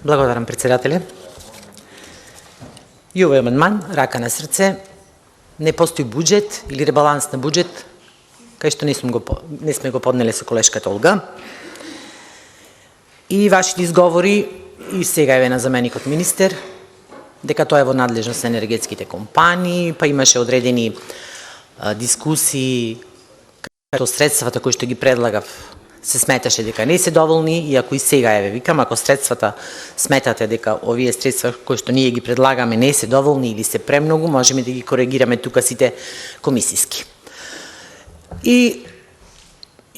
Благодарам, председателе. И овој амандман, рака на срце, не постои буџет или ребаланс на буџет, кај што не сме го поднеле со колешката Олга. И вашите изговори, и сега еве на заменикот министер, дека тоа е во надлежност на енергетските компании, па имаше одредени дискусии, като средствата кои што ги предлагав се сметаше дека не се доволни, и ако и сега еве викам, ако средствата сметате дека овие средства кои што ние ги предлагаме не се доволни или се премногу, можеме да ги коригираме тука сите комисиски. И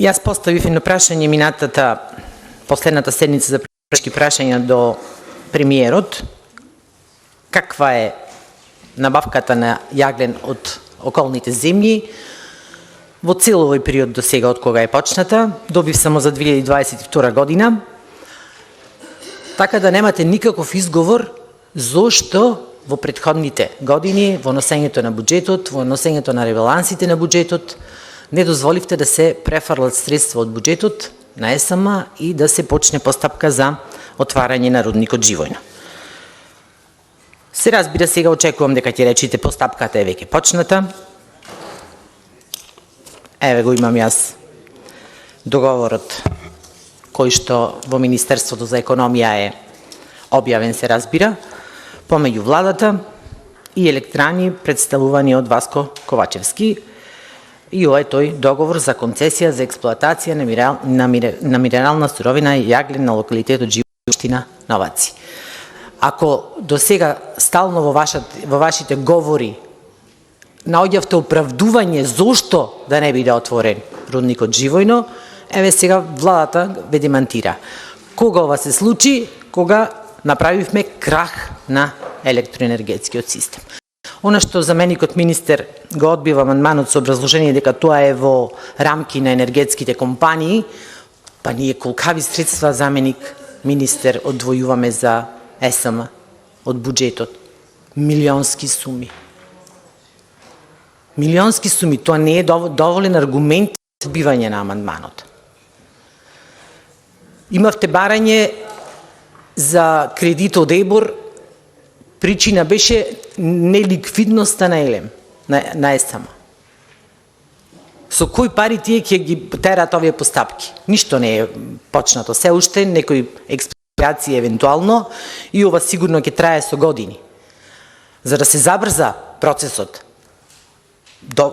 јас поставив едно прашање последната седница за прашања до премиерот, каква е набавката на јаглен од околните земји во цел овој период до сега од кога е почната, добив само за 2022 година, така да немате никаков изговор зошто во претходните години, во носењето на буџетот, во носењето на ребалансите на буџетот, не дозволивте да се префрлат средства од буџетот на ЕСМ и да се почне постапка за отварање на рудникот Живојно. Се разбира, сега очекувам дека ќе речите постапката е веќе почната. Еве го имам јас договорот кој што во Министерството за економија е објавен, се разбира, помеѓу владата и електрани представувани од Васко Ковачевски. И ова е тој договор за концесија за експлоатација на минерална суровина јаглен на локалитетот Живојштина Новаци. Ако до сега стално во вашите говори наоѓавте оправдување зошто да не биде отворен рудникот Живојно, еве сега владата ве демантира. Кога ова се случи? Кога направивме крах на електроенергетскиот систем. Она што заменикот министер го одбива амандманот со образложение дека тоа е во рамки на енергетските компании, па ние колкави средства, заменик министер, одвојуваме за ЕСМ од буџетот? Милионски суми. Милионски суми, тоа не е доволен аргумент за одбивање на амандманот. Имавте барање за кредит од ЕБОР, причина беше неликвидноста на ЕЛЕМ, на ЕСМ. Со кои пари тие ќе ги терат овие постапки? Ништо не е почнато се уште, некои експроприации евентуално, и ова сигурно ќе трае со години. За да се забрза процесот,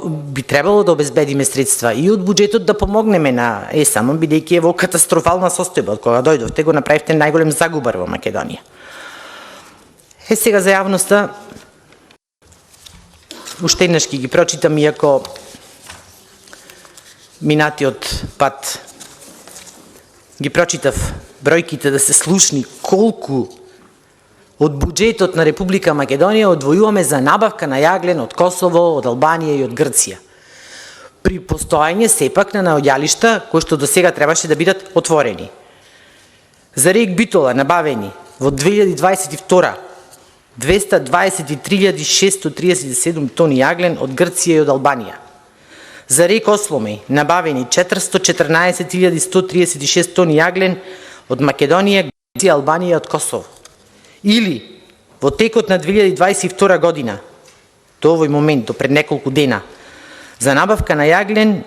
би требало да обезбедиме средства и од буџетот да помогнеме на ЕСМ, бидејќи е во катастрофална состојба. Од кога дојдовте го направивте најголем загубар во Македонија. Сега за јавноста, уште еднаш ќе ги прочитам, иако минатиот пат ги прочитав бројките да се слушни колку од буџетот на Република Македонија одвојуваме за набавка на јаглен од Косово, од Албанија и од Грција. При постојање сепак на наоѓалишта кои што до сега требаше да бидат отворени. За РЕК Битола набавени во 2022 223.637 тони јаглен од Грција и од Албанија. За РЕК Осломеј набавени 414.136 тони јаглен од Македонија, Грција, Албанија и од Косово. Или во текот на 2022 година, до овој момент, до пред неколку дена, за набавка на јаглен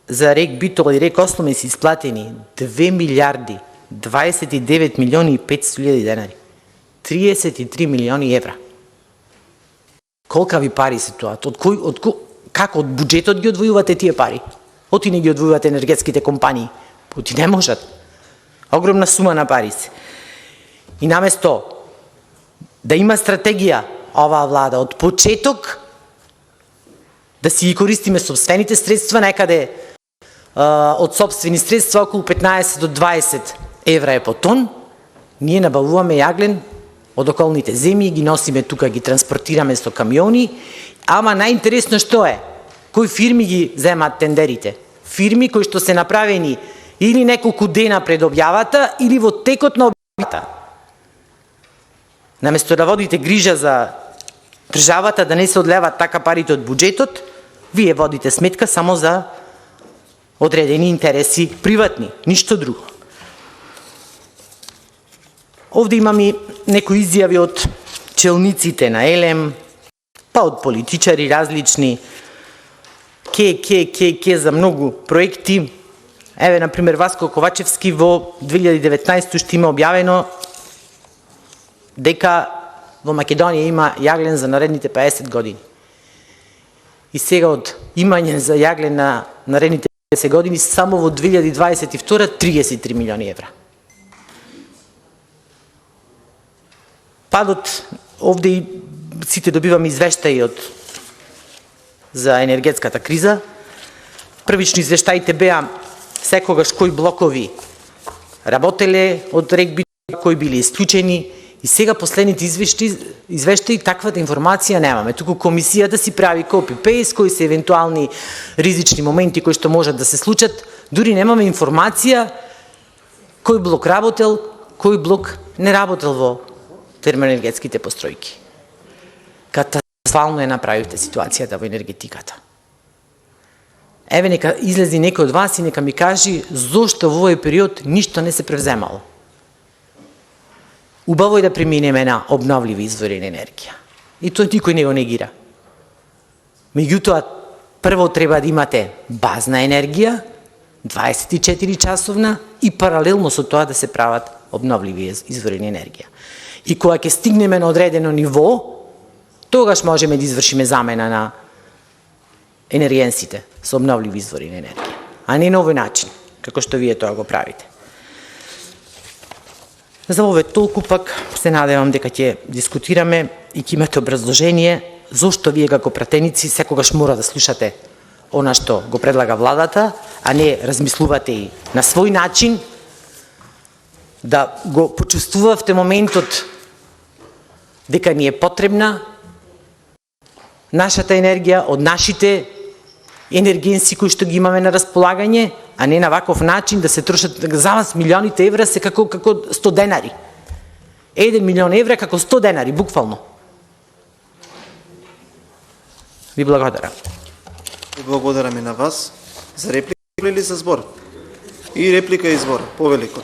за РЕК Битола и РЕК Осломеј се исплатени 2 милиарди 29 милиони и 500 илјади денари. 33 милиони евра. Колкави пари се тоа? Како од буџетот ги одвојувате тие пари? Оти не ги одвојувате енергетските компании? Оти не можат. Огромна сума на пари се. И наместо да има стратегија оваа влада од почеток, да си ги користиме сопствените средства, некаде од сопствени средства околу 15 до 20 евра е по тон, ние набавуваме јаглен од околните земји, ги носиме тука, ги транспортираме со камиони, ама најинтересно што е? Кои фирми ги земаат тендерите? Фирми кои што се направени или неколку дена пред објавата, или во текот на објавата. Наместо да водите грижа за државата, да не се одлеват така парите од буџетот, вие водите сметка само за одредени интереси приватни, ништо друго. Овде имам и некои изјави од челниците на ЕЛЕМ, па од политичари различни, ке за многу проекти. Еве, например, Васко Ковачевски во 2019 што има објавено дека во Македонија има јаглен за наредните 50 години. И сега од имање за јаглен на наредните 50 години, само во 2022 33 милиони евра. Падот, овде и сите добиваме извештаи за енергетската криза. Првични извештаите беа секогаш кои блокови работеле од РЕК-би, кои били исклучени, и сега последните извештаи таквата информација немаме. Туку комисијата си прави копи-пейст, кои се евентуални ризични моменти кои што можат да се случат. Дури немаме информација кој блок работел, кој блок не работел во термоенергетските постројки. Катастрофално е направивте ситуацијата во енергетиката. Еве, нека излези некој од вас и нека ми кажи зошто во овој период ништо не се превземало. Убаво е да преминеме на обновливи извори на енергија. И тоа никој не го негира. Меѓутоа, прво треба да имате базна енергија, 24 часовна, и паралелно со тоа да се прават обновливи извори на енергија. И кога ќе стигнеме на одредено ниво, тогаш можеме да извршиме замена на енергенсите со обновливи извори на енергија, а не на овој начин, како што вие тоа го правите. За овој толку пак се надевам дека ќе дискутираме и ќе имате образложение зошто вие како пратеници секогаш мора да слушате она што го предлага владата, а не размислувате и на свој начин, да го почувствувавте моментот дека ни е потребна нашата енергија од нашите енергенси кои што ги имаме на располагање, а не на ваков начин да се трошат за вас милионите евра се како 100 денари. 1 милион евра како 100 денари, буквално. Ви благодарам. И благодарам и на вас. За реплика или за збор? И реплика и збор, повелико.